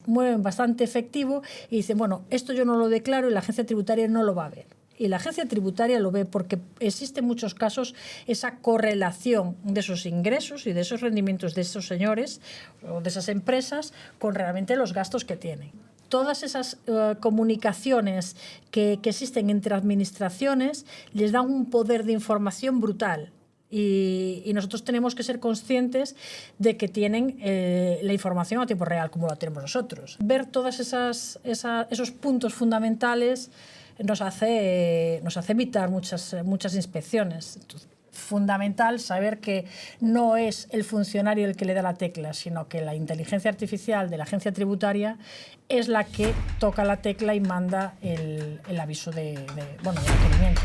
mueven bastante efectivo y dicen, bueno, esto yo no lo declaro y la agencia tributaria no lo va a ver. Y la agencia tributaria lo ve porque existe en muchos casos esa correlación de esos ingresos y de esos rendimientos de esos señores o de esas empresas con realmente los gastos que tienen. Todas esas comunicaciones que existen entre administraciones les dan un poder de información brutal. Y nosotros tenemos que ser conscientes de que tienen la información a tiempo real, como la tenemos nosotros. Ver todos esos puntos fundamentales nos hace evitar muchas inspecciones. Entonces, fundamental saber que no es el funcionario el que le da la tecla, sino que la inteligencia artificial de la agencia tributaria es la que toca la tecla y manda el aviso de requerimiento.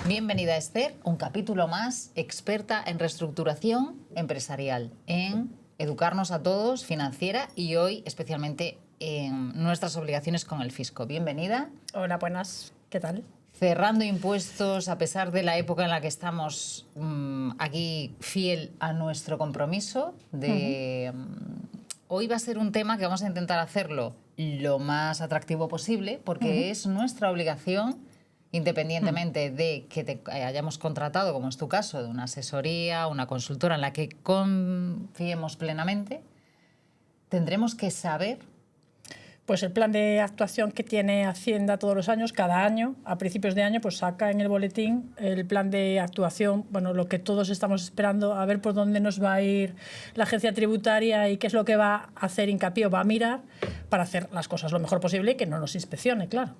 Bienvenida Esther, un capítulo más, experta en reestructuración empresarial, en educarnos a todos financiera y hoy especialmente en nuestras obligaciones con el fisco. Bienvenida. Hola, buenas. ¿Qué tal? Cerrando impuestos a pesar de la época en la que estamos aquí fiel a nuestro compromiso. Hoy va a ser un tema que vamos a intentar hacerlo lo más atractivo posible porque es nuestra obligación, independientemente de que te hayamos contratado, como es tu caso, de una asesoría, una consultora en la que confiemos plenamente, tendremos que saber. Pues el plan de actuación que tiene Hacienda todos los años, cada año, a principios de año, pues saca en el boletín el plan de actuación, bueno, lo que todos estamos esperando, a ver por dónde nos va a ir la agencia tributaria y qué es lo que va a hacer hincapié o va a mirar para hacer las cosas lo mejor posible y que no nos inspeccione, claro.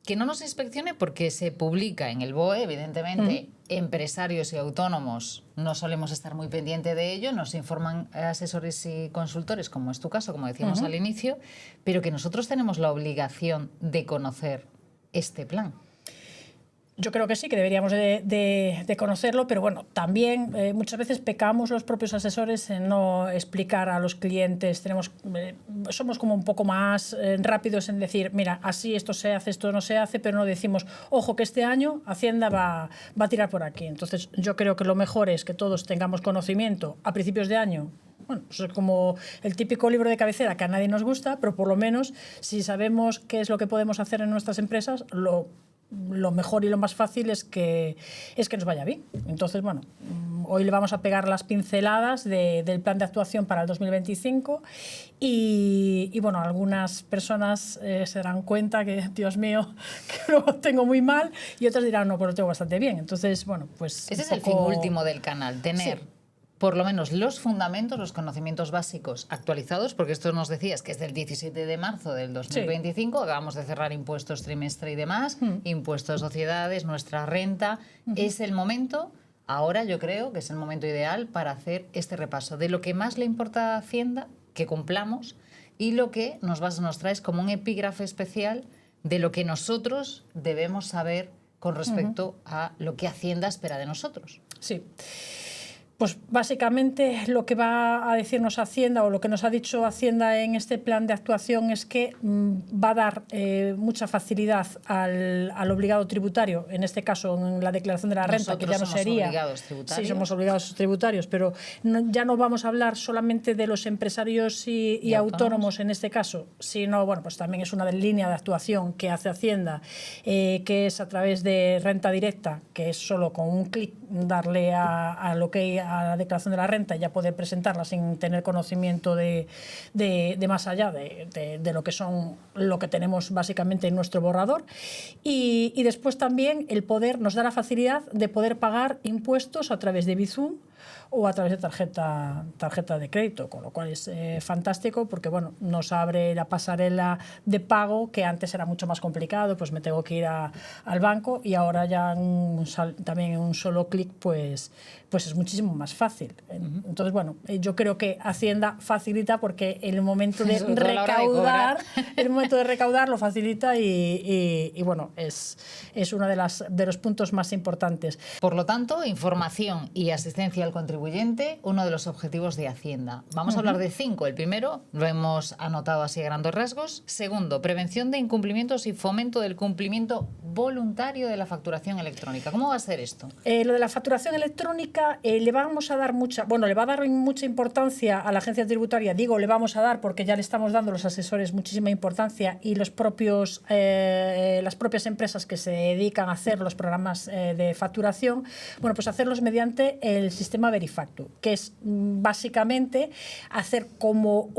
Que no nos inspeccione porque se publica en el BOE, evidentemente, empresarios y autónomos no solemos estar muy pendientes de ello, nos informan asesores y consultores, como es tu caso, como decíamos al inicio, pero que nosotros tenemos la obligación de conocer este plan. Yo creo que sí, que deberíamos de conocerlo, pero bueno, también muchas veces pecamos los propios asesores en no explicar a los clientes. Somos como un poco más rápidos en decir, mira, así esto se hace, esto no se hace, pero no decimos, ojo, que este año Hacienda va a tirar por aquí. Entonces, yo creo que lo mejor es que todos tengamos conocimiento a principios de año. Bueno, eso es como el típico libro de cabecera que a nadie nos gusta, pero por lo menos si sabemos qué es lo que podemos hacer en nuestras empresas, lo mejor y lo más fácil es que nos vaya bien. Entonces, bueno, hoy le vamos a pegar las pinceladas del plan de actuación para el 2025 y bueno, algunas personas se darán cuenta que, Dios mío, que lo tengo muy mal y otras dirán, no, pues lo tengo bastante bien. Entonces, bueno, pues... Ese es el fin último del canal, tener... Sí. Por lo menos los fundamentos, los conocimientos básicos actualizados, porque esto nos decías que es del 17 de marzo del 2025, sí. Acabamos de cerrar impuestos trimestre y demás, impuestos de sociedades, nuestra renta. Es el momento, ahora yo creo que es el momento ideal para hacer este repaso de lo que más le importa a Hacienda, que cumplamos, y lo que nos traes como un epígrafe especial de lo que nosotros debemos saber con respecto a lo que Hacienda espera de nosotros. Sí. Pues básicamente lo que va a decirnos Hacienda o lo que nos ha dicho Hacienda en este plan de actuación es que va a dar mucha facilidad al obligado tributario, en este caso en la declaración de la renta, que ya no sería... Obligados tributarios. Sí, somos obligados tributarios, pero ya no vamos a hablar solamente de los empresarios y autónomos en este caso, sino, bueno, pues también es una línea de actuación que hace Hacienda, que es a través de renta directa, que es solo con un clic darle a lo que a la declaración de la renta y ya poder presentarla sin tener conocimiento de más allá de lo que tenemos básicamente en nuestro borrador. Y después también nos da la facilidad de poder pagar impuestos a través de Bizum o a través de tarjeta de crédito, con lo cual es fantástico porque bueno, nos abre la pasarela de pago que antes era mucho más complicado, pues me tengo que ir al banco y ahora ya también en un solo clic pues es muchísimo más fácil. Entonces bueno, yo creo que Hacienda facilita porque el momento de recaudar lo facilita y bueno, es uno de los puntos más importantes. Por lo tanto, información y asistencia al contribuyente uno de los objetivos de Hacienda. Vamos a hablar de 5. El primero lo hemos anotado así a grandes rasgos. Segundo, prevención de incumplimientos y fomento del cumplimiento voluntario de la facturación electrónica. ¿Cómo va a ser esto? Lo de la facturación electrónica le vamos a dar le va a dar mucha importancia a la agencia tributaria. Digo, le vamos a dar porque ya le estamos dando los asesores muchísima importancia y las propias empresas que se dedican a hacer los programas de facturación, bueno, pues hacerlos mediante el sistema Verifactu, que es básicamente hacer como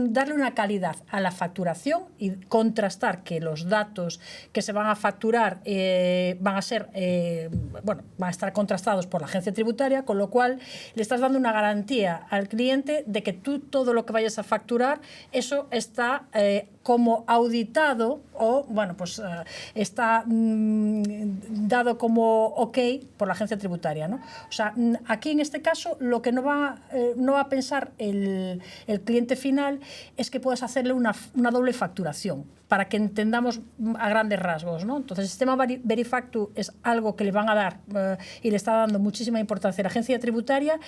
darle una calidad a la facturación y contrastar que los datos que se van a facturar van a estar contrastados por la agencia tributaria, con lo cual le estás dando una garantía al cliente de que tú todo lo que vayas a facturar, eso está como auditado o está dado como ok por la agencia tributaria, ¿no? O sea, aquí en este caso lo que no va a pensar el cliente final es que puedas hacerle una doble facturación, para que entendamos a grandes rasgos, ¿no? Entonces, el sistema Verifactu es algo que le van a dar y le está dando muchísima importancia a la agencia tributaria,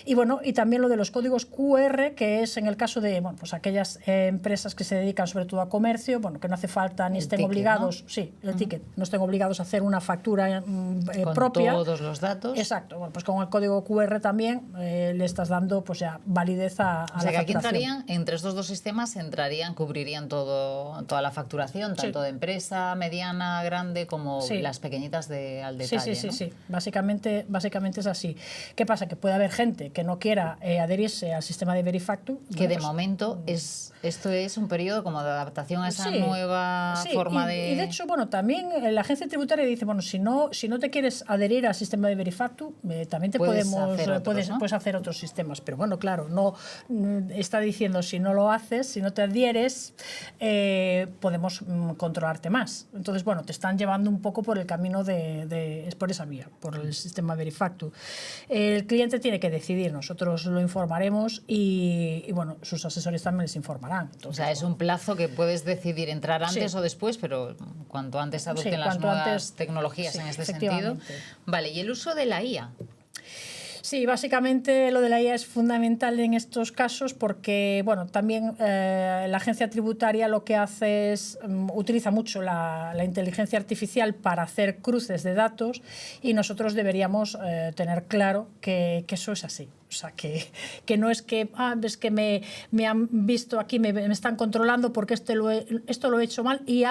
y también lo de los códigos QR, que es en el caso de aquellas empresas que se dedican sobre todo a comercio, que no hace falta ni estén obligados, ¿no? Sí, el ticket, no estén obligados a hacer una factura propia. Con todos los datos. Exacto, pues con el código QR también le estás dando ya validez a la facturación. Aquí entrarían, entre estos dos sistemas, cubrirían toda la facturación, tanto de empresa, mediana, grande, como las pequeñitas al detalle. Sí. Básicamente es así. ¿Qué pasa? Que puede haber gente que no quiera adherirse al sistema de Verifactu. Que de momento esto es un periodo como de adaptación a esa nueva forma de... Y de hecho, también la agencia tributaria dice, si no te quieres adherir al sistema de Verifactu, también puedes hacer otros sistemas. Pero claro, no está diciendo, si no lo haces, si no te adhieres, podemos controlarte más. Entonces, te están llevando un poco por el camino es por esa vía, por el sistema Verifactu. El cliente tiene que decidir, nosotros lo informaremos y sus asesores también les informarán. Entonces, es un plazo que puedes decidir entrar antes o después, pero cuanto antes adopten las nuevas tecnologías en este sentido. Vale, y el uso de la IA. Sí, básicamente lo de la IA es fundamental en estos casos porque, también la agencia tributaria lo que hace es utiliza mucho la inteligencia artificial para hacer cruces de datos y nosotros deberíamos tener claro que eso es así. O sea, que no es que me han visto aquí, me están controlando porque esto lo he hecho mal y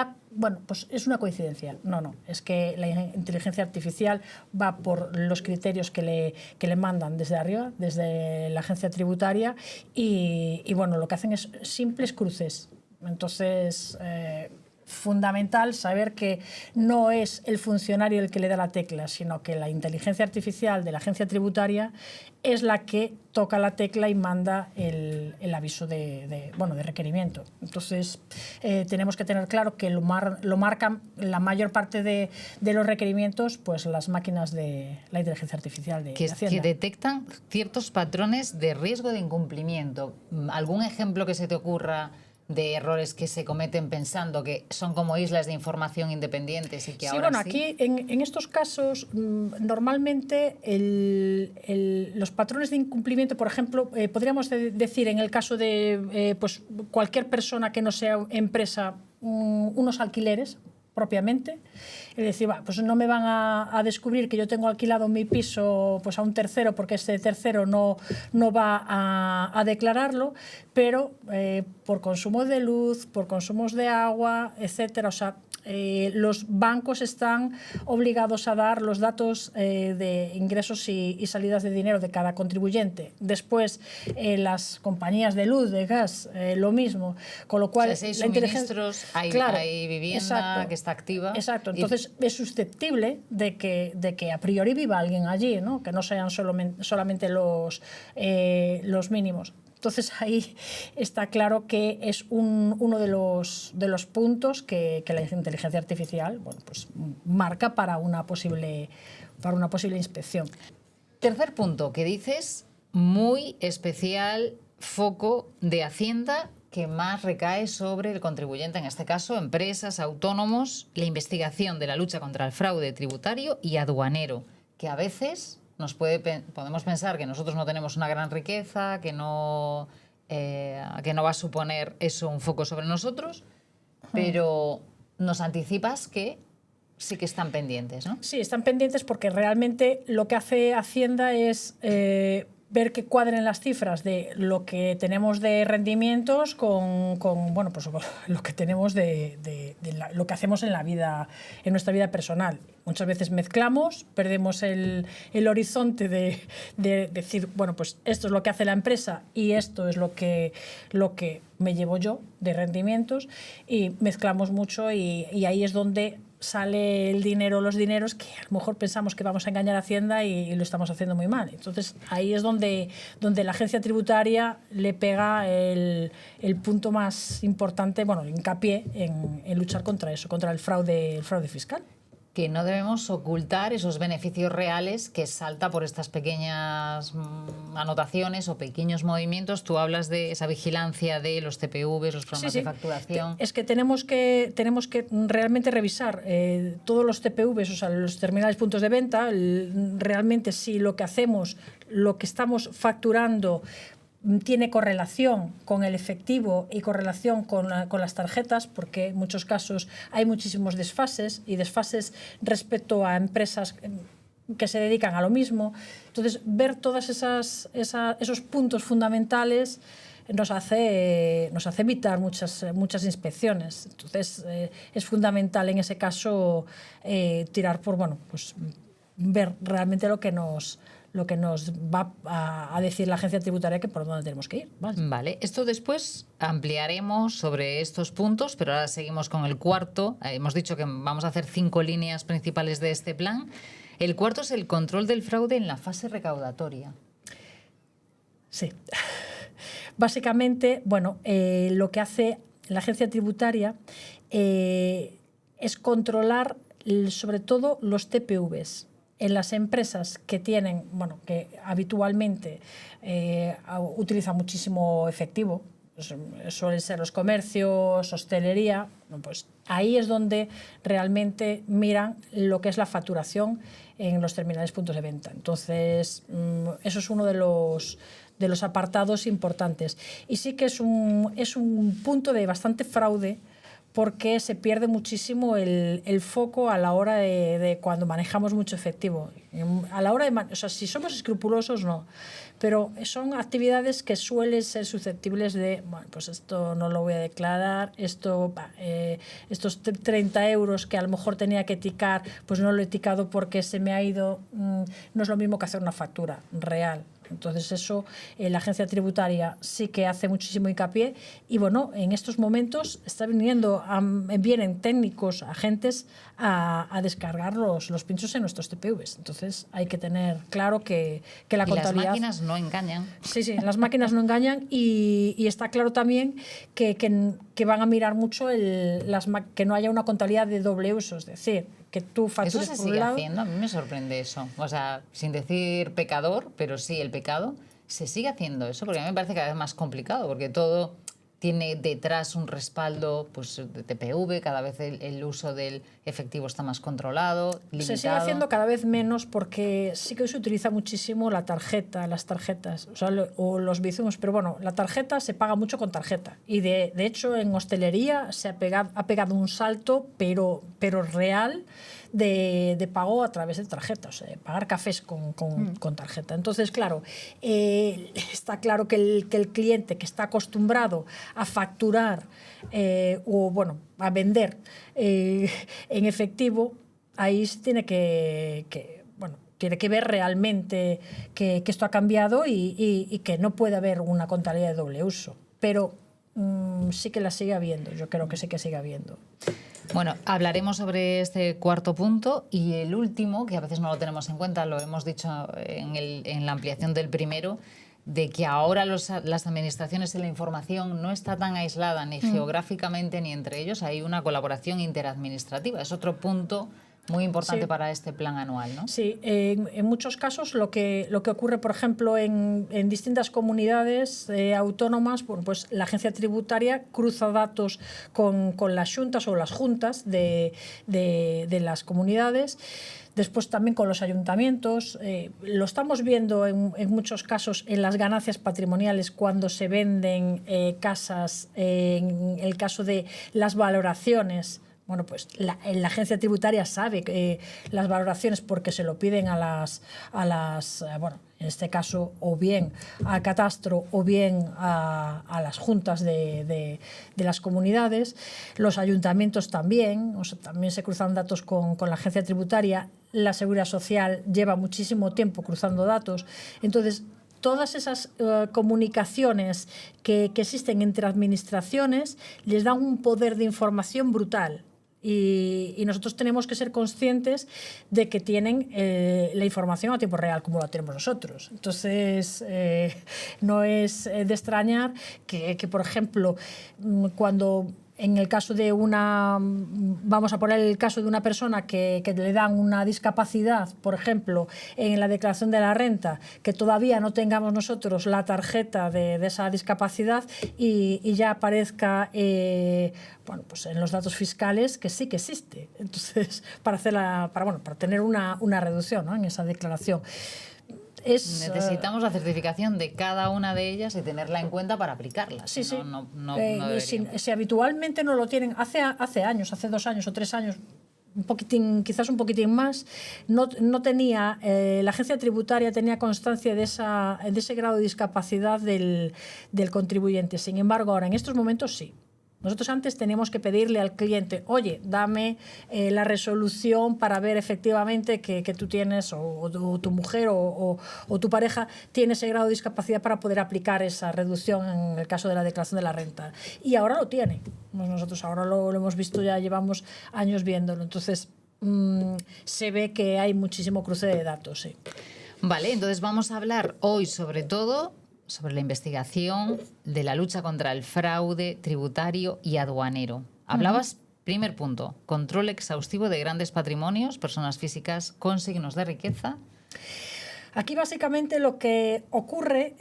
pues es una coincidencia. No, es que la inteligencia artificial va por los criterios que le mandan desde arriba, desde la agencia tributaria y lo que hacen es simples cruces. Entonces, fundamental saber que no es el funcionario el que le da la tecla, sino que la inteligencia artificial de la agencia tributaria es la que toca la tecla y manda el aviso de requerimiento. Entonces, tenemos que tener claro que lo marcan la mayor parte de los requerimientos, pues las máquinas de la inteligencia artificial de Hacienda. Que detectan ciertos patrones de riesgo de incumplimiento. ¿Algún ejemplo que se te ocurra de errores que se cometen pensando que son como islas de información independientes y que ahora aquí en estos casos normalmente los patrones de incumplimiento, por ejemplo, podríamos decir en el caso de cualquier persona que no sea empresa, unos alquileres propiamente, es decir, pues no me van a descubrir que yo tengo alquilado mi piso a un tercero porque este tercero no va a declararlo, pero por consumo de luz, por consumos de agua, etcétera, los bancos están obligados a dar los datos de ingresos y salidas de dinero de cada contribuyente. Después, las compañías de luz, de gas, lo mismo. Con lo cual, si hay suministros, hay vivienda que está activa. Exacto. Entonces, es susceptible de que a priori viva alguien allí, ¿no? Que no sean solamente los mínimos. Entonces ahí está claro que es uno de los puntos que la inteligencia artificial marca para una posible inspección. Tercer punto que dices, muy especial foco de Hacienda que más recae sobre el contribuyente, en este caso empresas, autónomos, la investigación de la lucha contra el fraude tributario y aduanero, que a veces podemos pensar que nosotros no tenemos una gran riqueza, que no va a suponer eso un foco sobre nosotros, pero nos anticipas que sí que están pendientes, ¿no? Sí, están pendientes porque realmente lo que hace Hacienda es ver que cuadren las cifras de lo que tenemos de rendimientos con bueno, pues lo que tenemos lo que hacemos en nuestra vida personal. Muchas veces mezclamos, perdemos el horizonte de decir, bueno, pues esto es lo que hace la empresa y esto es lo que me llevo yo de rendimientos, y mezclamos mucho y ahí es donde sale los dineros que a lo mejor pensamos que vamos a engañar a Hacienda y lo estamos haciendo muy mal. Entonces ahí es donde la agencia tributaria le pega el punto más importante, bueno, el hincapié en luchar contra eso, contra el fraude fiscal. Que no debemos ocultar esos beneficios reales que salta por estas pequeñas anotaciones o pequeños movimientos. Tú hablas de esa vigilancia de los TPVs, los programas de facturación. Es que tenemos que realmente revisar todos los TPVs, o sea, los terminales puntos de venta, realmente si lo que hacemos, lo que estamos facturando, tiene correlación con el efectivo y correlación con las tarjetas, porque en muchos casos hay muchísimos desfases respecto a empresas que se dedican a lo mismo. Entonces, ver todos esos puntos fundamentales nos hace evitar muchas inspecciones. Entonces, es fundamental en ese caso tirar por, bueno, pues ver realmente lo que nos va a decir la agencia tributaria que por dónde tenemos que ir. Vale, esto después ampliaremos sobre estos puntos, pero ahora seguimos con el cuarto. Hemos dicho que vamos a hacer 5 líneas principales de este plan. El cuarto es el control del fraude en la fase recaudatoria. Sí. Básicamente, bueno, lo que hace la agencia tributaria es controlar sobre todo los TPVs. En las empresas que tienen, bueno, que habitualmente utilizan muchísimo efectivo, suelen ser los comercios, hostelería, pues ahí es donde realmente miran lo que es la facturación en los terminales puntos de venta. Entonces, eso es uno de los apartados importantes. Y sí que es un punto de bastante fraude, porque se pierde muchísimo el foco a la hora de cuando manejamos mucho efectivo. A la hora o sea, si somos escrupulosos, no. Pero son actividades que suelen ser susceptibles de, bueno, pues esto no lo voy a declarar, estos 30 euros que a lo mejor tenía que eticar, pues no lo he eticado porque se me ha ido. No es lo mismo que hacer una factura real. Entonces eso la agencia tributaria sí que hace muchísimo hincapié, y bueno, en estos momentos vienen técnicos, agentes a descargar los pinchos en nuestros TPVs. Entonces hay que tener claro que la contabilidad... Las máquinas no engañan. Sí, las máquinas no engañan, y está claro también que van a mirar mucho que no haya una contabilidad de doble uso, es decir, que tú factures por un lado. ¿Eso se sigue haciendo? A mí me sorprende eso. O sea, sin decir pecador, pero sí el pecado. ¿Se sigue haciendo eso? Porque a mí me parece cada vez más complicado, porque todo tiene detrás un respaldo, pues, de TPV, cada vez el uso del efectivo está más controlado, limitado. Se sigue haciendo cada vez menos, porque sí que se utiliza muchísimo las tarjetas, o los bizums, pero bueno, la tarjeta se paga mucho con tarjeta, y de hecho en hostelería se ha pegado un salto, pero real, de pago a través de tarjeta, o sea, de pagar cafés con tarjeta. Entonces, claro, está claro que el cliente que está acostumbrado a facturar o, bueno, a vender en efectivo, ahí tiene que ver realmente que esto ha cambiado y que no puede haber una contabilidad de doble uso. Pero sí que la sigue habiendo, yo creo que sí que sigue habiendo. Bueno, hablaremos sobre este cuarto punto, y el último, que a veces no lo tenemos en cuenta, lo hemos dicho en la ampliación del primero, de que ahora las administraciones y la información no está tan aislada ni geográficamente ni entre ellos, hay una colaboración interadministrativa. Es otro punto muy importante para este plan anual, ¿no? Sí, en muchos casos lo que ocurre, por ejemplo, en distintas comunidades autónomas, pues la agencia tributaria cruza datos con las juntas o las juntas de las comunidades, Después también con los ayuntamientos, lo estamos viendo en muchos casos en las ganancias patrimoniales cuando se venden casas, en el caso de las valoraciones. Bueno, pues la agencia tributaria sabe las valoraciones porque se lo piden a las bueno, en este caso, o bien al catastro o bien a las juntas de las comunidades. Los ayuntamientos también, o sea, también se cruzan datos con la agencia tributaria. La Seguridad Social lleva muchísimo tiempo cruzando datos. Entonces, todas esas comunicaciones que existen entre administraciones les dan un poder de información brutal. Y nosotros tenemos que ser conscientes de que tienen la información a tiempo real, como la tenemos nosotros. Entonces, no es de extrañar que, por ejemplo, cuando en el caso de vamos a poner el caso de una persona que le dan una discapacidad, por ejemplo, en la declaración de la renta, que todavía no tengamos nosotros la tarjeta de esa discapacidad y ya aparezca bueno, pues en los datos fiscales que sí que existe. Entonces, para tener una reducción, ¿no?, en esa declaración. Necesitamos la certificación de cada una de ellas y tenerla en cuenta para aplicarla. Sí, sí. No si habitualmente no lo tienen, hace años, hace 2 años o 3 años, quizás un poquitín más, no tenía, la agencia tributaria tenía constancia de ese grado de discapacidad del contribuyente. Sin embargo, ahora en estos momentos sí. Nosotros antes teníamos que pedirle al cliente, oye, dame la resolución para ver efectivamente que tú tienes, o tu mujer o tu pareja tiene ese grado de discapacidad para poder aplicar esa reducción en el caso de la declaración de la renta. Y ahora lo tiene. Nosotros ahora lo hemos visto, ya llevamos años viéndolo. Entonces, se ve que hay muchísimo cruce de datos. Sí. Vale, entonces vamos a hablar hoy sobre todo sobre la investigación de la lucha contra el fraude tributario y aduanero. Hablabas, primer punto, control exhaustivo de grandes patrimonios, personas físicas con signos de riqueza. Aquí básicamente lo que ocurre,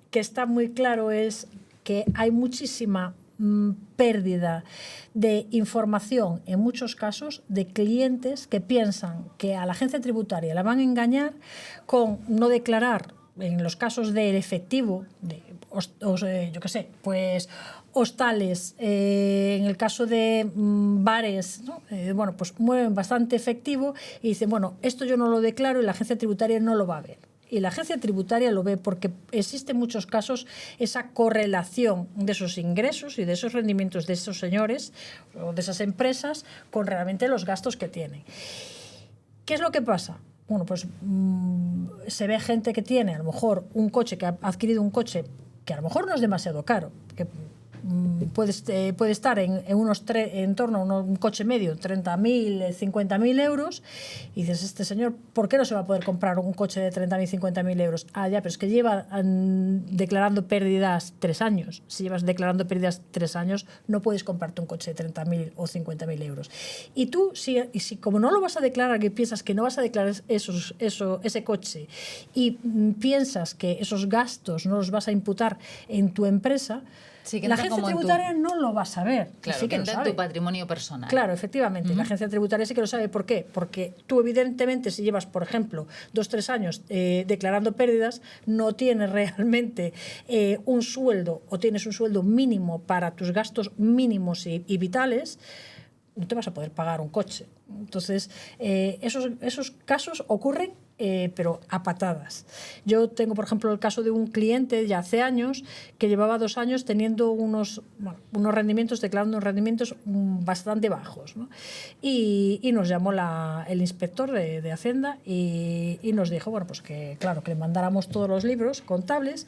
que está muy claro, es que hay muchísima pérdida de información, en muchos casos, de clientes que piensan que a la agencia tributaria la van a engañar con no declarar, en los casos del efectivo, yo qué sé, pues hostales, en el caso de bares, ¿no? Bueno, pues mueven bastante efectivo y dicen, bueno, esto yo no lo declaro y la agencia tributaria no lo va a ver. Y la agencia tributaria lo ve porque existe en muchos casos esa correlación de esos ingresos y de esos rendimientos de esos señores o de esas empresas con realmente los gastos que tienen. ¿Qué es lo que pasa? Bueno, pues se ve gente que tiene a lo mejor un coche, que ha adquirido un coche que a lo mejor no es demasiado caro, que puede estar en torno a un coche medio, 30.000, 50.000 euros, y dices, este señor, ¿por qué no se va a poder comprar un coche de 30.000, 50.000 euros? Ah, ya, pero es que lleva declarando pérdidas 3 años. Si llevas declarando pérdidas 3 años, no puedes comprarte un coche de 30.000 o 50.000 euros. Y tú, si como no lo vas a declarar, que piensas que no vas a declarar ese coche y piensas que esos gastos no los vas a imputar en tu empresa, sí, la agencia tributaria no lo va a saber. Claro, sí que entra en tu patrimonio personal. Claro, efectivamente. La agencia tributaria sí que lo sabe. ¿Por qué? Porque tú, evidentemente, si llevas, por ejemplo, 2-3 años declarando pérdidas, no tienes realmente un sueldo o tienes un sueldo mínimo para tus gastos mínimos y vitales, no te vas a poder pagar un coche. Entonces, esos casos ocurren, pero a patadas. Yo tengo, por ejemplo, el caso de un cliente ya hace años que llevaba 2 años teniendo unos rendimientos, declarando rendimientos bastante bajos, ¿no? Y nos llamó el inspector de Hacienda y nos dijo, bueno, pues que claro, que le mandáramos todos los libros contables.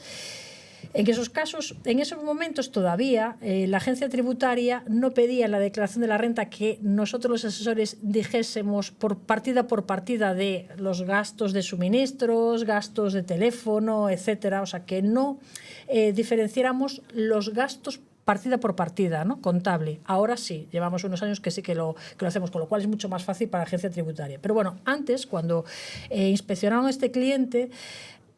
En esos casos, en esos momentos todavía, la agencia tributaria no pedía en la declaración de la renta que nosotros los asesores dijésemos por partida de los gastos de suministros, gastos de teléfono, etcétera. O sea, que no diferenciáramos los gastos partida por partida, ¿no? Contable. Ahora sí, llevamos unos años que sí que lo hacemos, con lo cual es mucho más fácil para la agencia tributaria. Pero bueno, antes, cuando inspeccionaron a este cliente,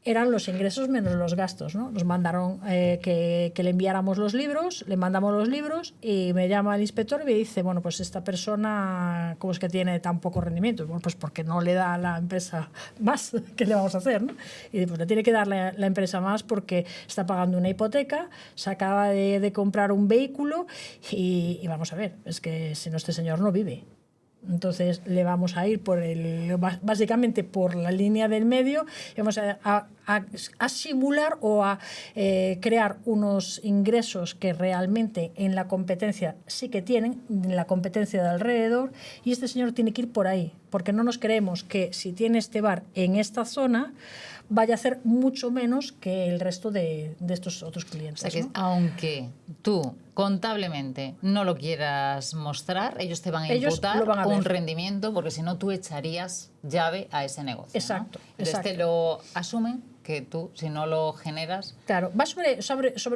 eran los ingresos menos los gastos, ¿no? Nos mandaron que le enviáramos los libros, le mandamos los libros y me llama el inspector y me dice, bueno, pues esta persona, ¿cómo es que tiene tan poco rendimiento? Bueno, pues porque no le da a la empresa más, ¿qué le vamos a hacer, no? Y pues le tiene que dar la empresa más porque está pagando una hipoteca, se acaba de comprar un vehículo y vamos a ver, es que si no, este señor no vive. Entonces le vamos a ir básicamente por la línea del medio y vamos a simular o a crear unos ingresos que realmente en la competencia sí que tienen, en la competencia de alrededor, y este señor tiene que ir por ahí, porque no nos creemos que si tiene este bar en esta zona vaya a hacer mucho menos que el resto de estos otros clientes. O sea que, ¿no? Aunque tú contablemente no lo quieras mostrar, ellos te van a imputar un rendimiento, porque si no tú echarías llave a ese negocio. Exacto. ¿no? Entonces te lo asumen que tú, si no lo generas... Claro, va sobre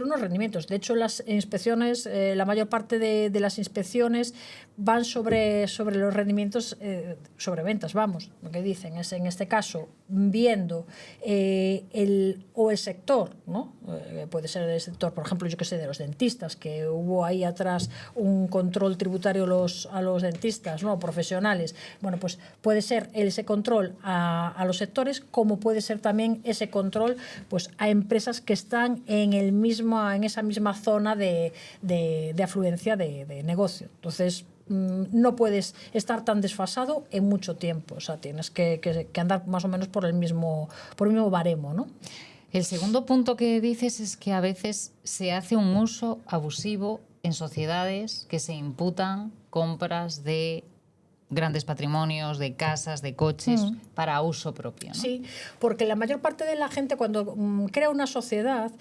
unos rendimientos. De hecho, las inspecciones, la mayor parte de las inspecciones van sobre los rendimientos, sobre ventas, vamos. Lo que dicen es, en este caso, viendo el sector, ¿no? Puede ser el sector, por ejemplo, yo que sé, de los dentistas, que hubo ahí atrás un control tributario a los dentistas, ¿no? Profesionales. Bueno, pues puede ser ese control a los sectores, como puede ser también ese control pues a empresas que están en esa misma zona de afluencia de negocio. Entonces, no puedes estar tan desfasado en mucho tiempo. O sea, tienes que andar más o menos por el mismo baremo, ¿no? El segundo punto que dices es que a veces se hace un uso abusivo en sociedades que se imputan compras de grandes patrimonios, de casas, de coches, para uso propio, ¿no? Sí, porque la mayor parte de la gente cuando crea una sociedad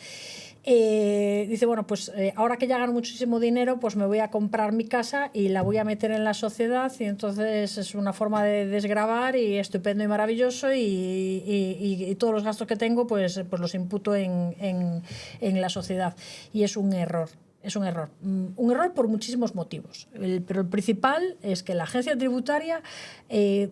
dice, bueno, pues ahora que ya gano muchísimo dinero, pues me voy a comprar mi casa y la voy a meter en la sociedad, y entonces es una forma de desgravar y estupendo y maravilloso, y todos los gastos que tengo pues los imputo en la sociedad, y es un error. Es un error. Un error por muchísimos motivos. Pero el principal es que la agencia tributaria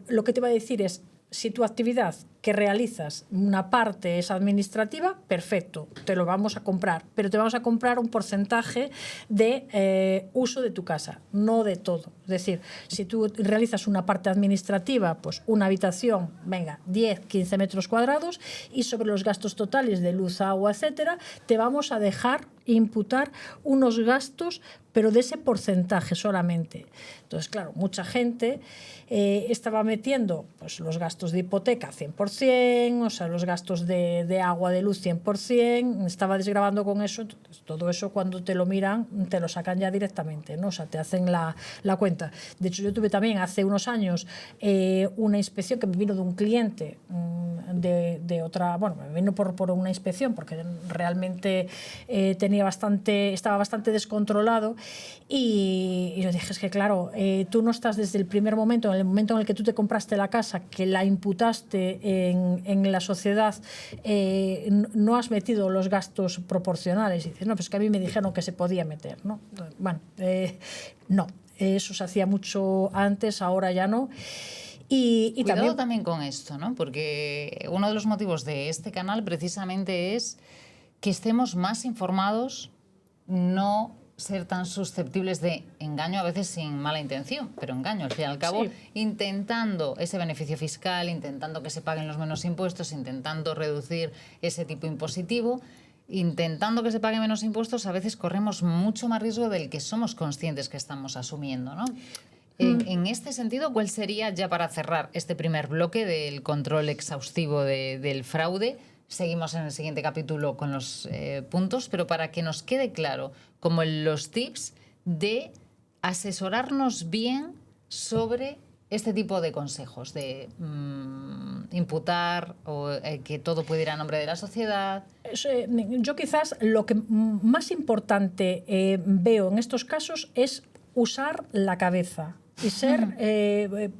lo que te va a decir es, si tu actividad que realizas, una parte es administrativa, perfecto, te lo vamos a comprar, pero te vamos a comprar un porcentaje de uso de tu casa, no de todo. Es decir, si tú realizas una parte administrativa, pues una habitación, venga, 10, 15 metros cuadrados, y sobre los gastos totales de luz, agua, etcétera, te vamos a dejar imputar unos gastos, pero de ese porcentaje solamente. Entonces, claro, mucha gente estaba metiendo pues, los gastos de hipoteca 100%, o sea, los gastos de agua, de luz 100%, estaba desgravando con eso. Entonces, todo eso cuando te lo miran, te lo sacan ya directamente, ¿no? O sea, te hacen la cuenta. De hecho, yo tuve también hace unos años una inspección que me vino de un cliente de otra, bueno, me vino por una inspección porque realmente estaba bastante descontrolado, y yo dije, es que claro, tú no estás desde el primer momento, en el momento en el que tú te compraste la casa, que la imputaste en la sociedad, no has metido los gastos proporcionales. Y dices, no, pues que a mí me dijeron que se podía meter, ¿no? Bueno, no, eso se hacía mucho antes, ahora ya no. Y Cuidado también con esto, ¿no? Porque uno de los motivos de este canal precisamente es que estemos más informados, no ser tan susceptibles de engaño, a veces sin mala intención, pero engaño al fin y al cabo, sí. Intentando ese beneficio fiscal, intentando que se paguen los menos impuestos, intentando reducir ese tipo impositivo, intentando que se paguen menos impuestos, a veces corremos mucho más riesgo del que somos conscientes que estamos asumiendo, ¿no? En este sentido, ¿cuál sería, ya para cerrar este primer bloque del control exhaustivo del fraude? Seguimos en el siguiente capítulo con los puntos, pero para que nos quede claro, como los tips de asesorarnos bien sobre este tipo de consejos, de imputar o que todo puede ir a nombre de la sociedad. Yo quizás lo que más importante veo en estos casos es usar la cabeza. Y ser,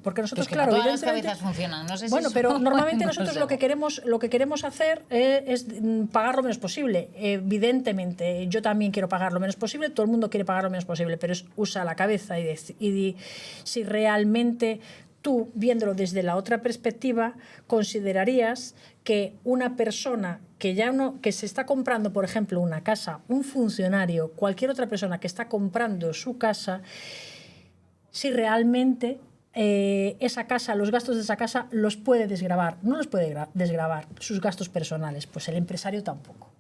porque nosotros, pues que claro, no todas las cabezas funcionan, no sé si bueno, pero normalmente nosotros no sé. lo que queremos hacer es pagar lo menos posible. Evidentemente, yo también quiero pagar lo menos posible, todo el mundo quiere pagar lo menos posible, pero es usa la cabeza y si realmente tú, viéndolo desde la otra perspectiva, considerarías que una persona que se está comprando, por ejemplo, una casa, un funcionario, cualquier otra persona que está comprando su casa, si realmente esa casa, los gastos de esa casa los puede desgravar. No los puede desgravar sus gastos personales, pues el empresario tampoco.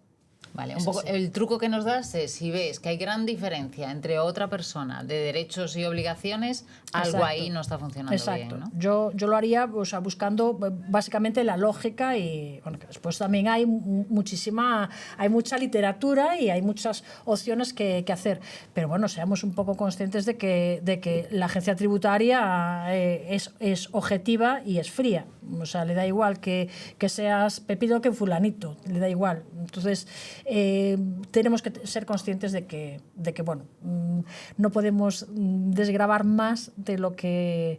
Vale, un poco el truco que nos das es, si ves que hay gran diferencia entre otra persona de derechos y obligaciones, algo ahí no está funcionando Exacto. bien, ¿no? Yo lo haría, o sea, buscando básicamente la lógica y bueno, que después también hay mucha literatura y hay muchas opciones que hacer. Pero bueno, seamos un poco conscientes de que la agencia tributaria es objetiva y es fría. O sea, le da igual que seas Pepito que fulanito, le da igual. Entonces, tenemos que ser conscientes de que bueno, no podemos desgravar más de lo que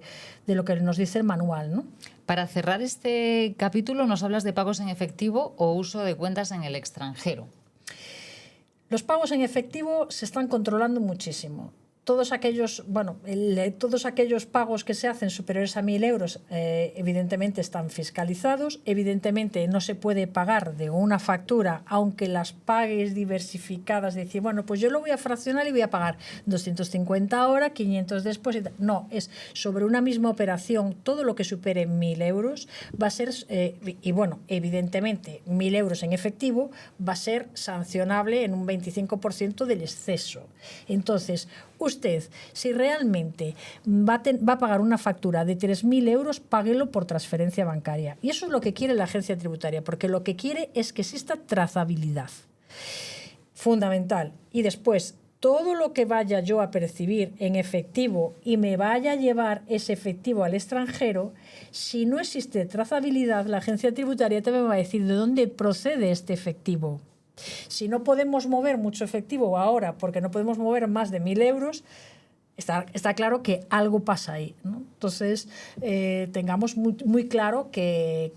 nos dice el manual, ¿no? Para cerrar este capítulo, nos hablas de pagos en efectivo o uso de cuentas en el extranjero. Los pagos en efectivo se están controlando muchísimo. Todos aquellos pagos que se hacen superiores a 1.000 euros, evidentemente están fiscalizados. Evidentemente no se puede pagar de una factura, aunque las pagues diversificadas, decir, bueno, pues yo lo voy a fraccionar y voy a pagar 250 ahora, 500 después. No, es sobre una misma operación, todo lo que supere 1.000 euros va a ser, y bueno, evidentemente 1.000 euros en efectivo va a ser sancionable en un 25% del exceso. Entonces, usted, si realmente va a pagar una factura de 3.000 euros, páguelo por transferencia bancaria. Y eso es lo que quiere la agencia tributaria, porque lo que quiere es que exista trazabilidad. Fundamental. Y después, todo lo que vaya yo a percibir en efectivo y me vaya a llevar ese efectivo al extranjero, si no existe trazabilidad, la agencia tributaria también va a decir de dónde procede este efectivo. Si no podemos mover mucho efectivo ahora porque no podemos mover más de 1.000 euros, está claro que algo pasa ahí, ¿no? Entonces, tengamos muy claro que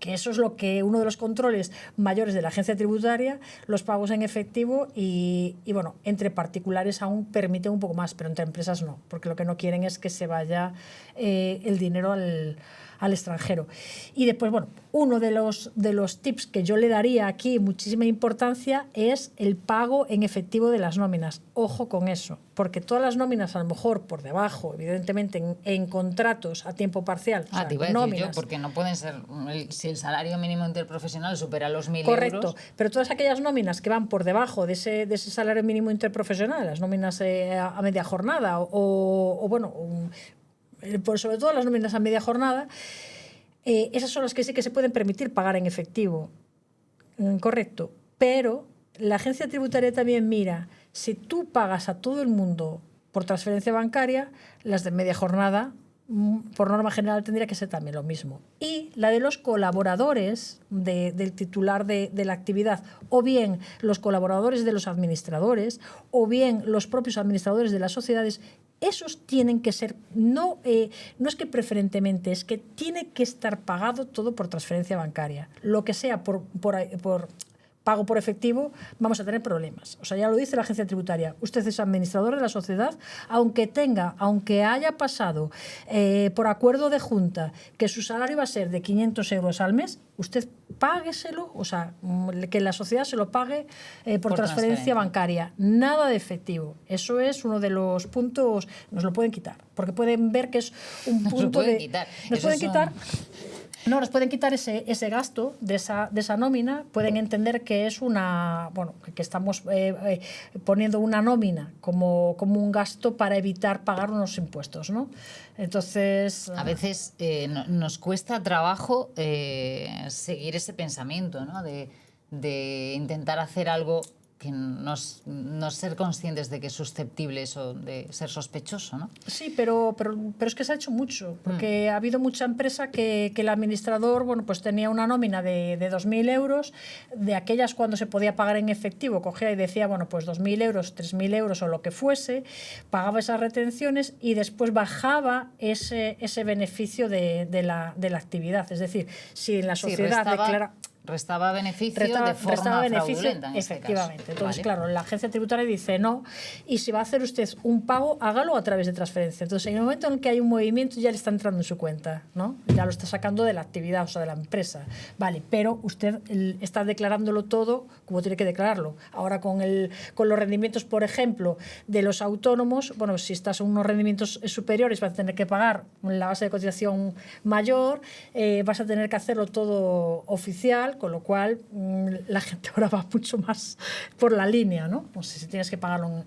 eso es uno de los controles mayores de la agencia tributaria, los pagos en efectivo y bueno, entre particulares aún permiten un poco más, pero entre empresas no, porque lo que no quieren es que se vaya el dinero al extranjero. Y después, bueno, uno de los tips que yo le daría aquí, muchísima importancia, es el pago en efectivo de las nóminas. Ojo con eso, porque todas las nóminas, a lo mejor por debajo, evidentemente, en contratos a tiempo parcial. Te iba a decir yo, porque no pueden ser, si el salario mínimo interprofesional supera los 1.000 correcto, euros. Pero todas aquellas nóminas que van por debajo de ese salario mínimo interprofesional, las nóminas a media jornada sobre todo las nóminas a media jornada, esas son las que sí que se pueden permitir pagar en efectivo. Correcto. Pero la agencia tributaria también mira, si tú pagas a todo el mundo por transferencia bancaria, las de media jornada, por norma general, tendría que ser también lo mismo. Y la de los colaboradores del titular de la actividad, o bien los colaboradores de los administradores, o bien los propios administradores de las sociedades, esos tienen que ser, no es que preferentemente, es que tiene que estar pagado todo por transferencia bancaria. Lo que sea por pago por efectivo, vamos a tener problemas. O sea, ya lo dice la agencia tributaria. Usted es administrador de la sociedad, aunque haya pasado por acuerdo de junta que su salario va a ser de 500 euros al mes, usted págueselo, o sea, que la sociedad se lo pague por transferencia bancaria. Nada de efectivo. Eso es uno de los puntos, nos lo pueden quitar, porque pueden ver que es un punto nos pueden quitar ese gasto de esa nómina, pueden entender que es que estamos poniendo una nómina como un gasto para evitar pagar unos impuestos, ¿no? Entonces, a veces nos cuesta trabajo seguir ese pensamiento, ¿no? De intentar hacer algo que no ser conscientes de que es susceptible eso de ser sospechoso, ¿no? Sí, pero es que se ha hecho mucho, porque ha habido mucha empresa que el administrador, pues tenía una nómina de 2.000 euros, de aquellas cuando se podía pagar en efectivo, cogía y decía, pues 2.000 euros, 3.000 euros o lo que fuese, pagaba esas retenciones y después bajaba ese beneficio de la actividad. Es decir, si en la sociedad restaba beneficio de forma fraudulenta en este efectivamente. caso. Entonces, Vale. claro, la agencia tributaria dice no, y si va a hacer usted un pago, hágalo a través de transferencia. Entonces, en el momento en el que hay un movimiento, ya le está entrando en su cuenta, ¿no? Ya lo está sacando de la actividad, o sea, de la empresa. Vale, pero usted está declarándolo todo como tiene que declararlo. Ahora, con los rendimientos, por ejemplo, de los autónomos, bueno, si estás en unos rendimientos superiores, vas a tener que pagar la base de cotización mayor, vas a tener que hacerlo todo oficial, con lo cual la gente ahora va mucho más por la línea, ¿no? O sea, si tienes que pagarlo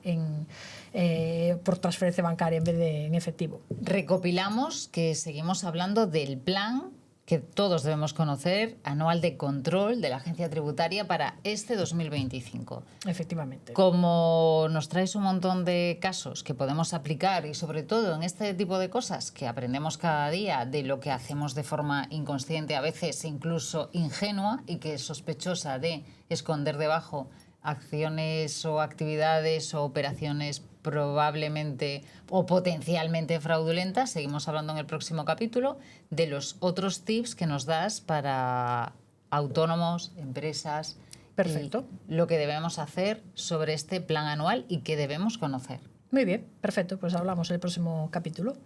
por transferencia bancaria en vez de en efectivo. Recopilamos que seguimos hablando del plan que todos debemos conocer, anual de control de la agencia tributaria para este 2025. Efectivamente. Como nos traes un montón de casos que podemos aplicar y sobre todo en este tipo de cosas que aprendemos cada día de lo que hacemos de forma inconsciente, a veces incluso ingenua y que es sospechosa de esconder debajo acciones o actividades o operaciones probablemente o potencialmente fraudulentas, seguimos hablando en el próximo capítulo de los otros tips que nos das para autónomos, empresas. Perfecto. Y lo que debemos hacer sobre este plan anual y que debemos conocer. Muy bien, perfecto. Pues hablamos en el próximo capítulo.